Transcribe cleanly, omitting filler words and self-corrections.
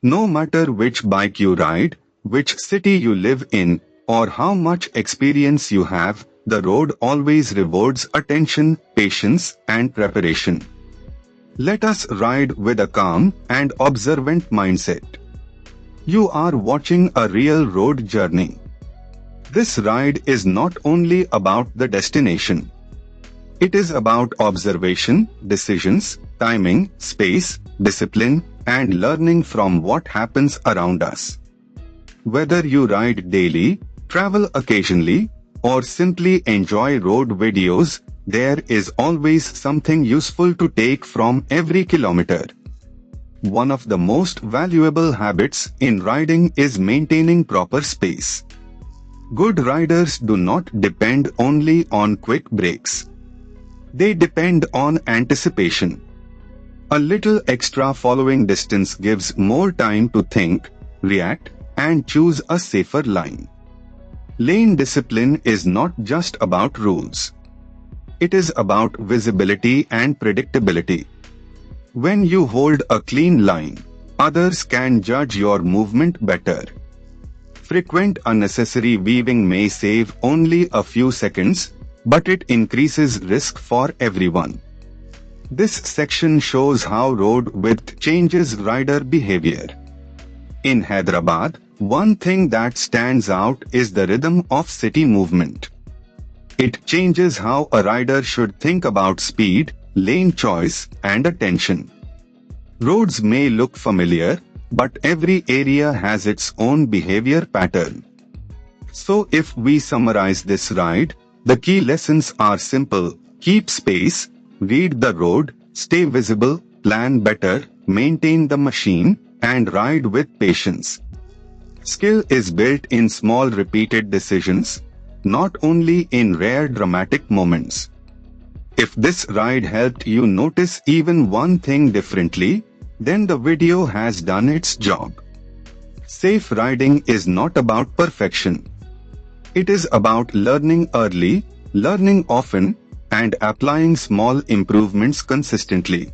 No matter which bike you ride, which city you live in, or how much experience you have, the road always rewards attention, patience, and preparation. Let us ride with a calm and observant mindset. You are watching a real road journey. This ride is not only about the destination. It is about observation, decisions, timing, space, discipline, and learning from what happens around us. Whether you ride daily, travel occasionally, or simply enjoy road videos, there is always something useful to take from every kilometer. One of the most valuable habits in riding is maintaining proper space. Good riders do not depend only on quick breaks. They depend on anticipation. A little extra following distance gives more time to think, react, and choose a safer line. Lane discipline is not just about rules. It is about visibility and predictability. When you hold a clean line, others can judge your movement better. Frequent unnecessary weaving may save only a few seconds, but it increases risk for everyone. This section shows how road width changes rider behavior. In Hyderabad, one thing that stands out is the rhythm of city movement. It changes how a rider should think about speed, lane choice, and attention. Roads may look familiar, but every area has its own behavior pattern. So if we summarize this ride, the key lessons are simple: keep space, read the road, stay visible, plan better, maintain the machine, and ride with patience. Skill is built in small repeated decisions, not only in rare dramatic moments. If this ride helped you notice even one thing differently, then the video has done its job. Safe riding is not about perfection. It is about learning early, learning often, and applying small improvements consistently.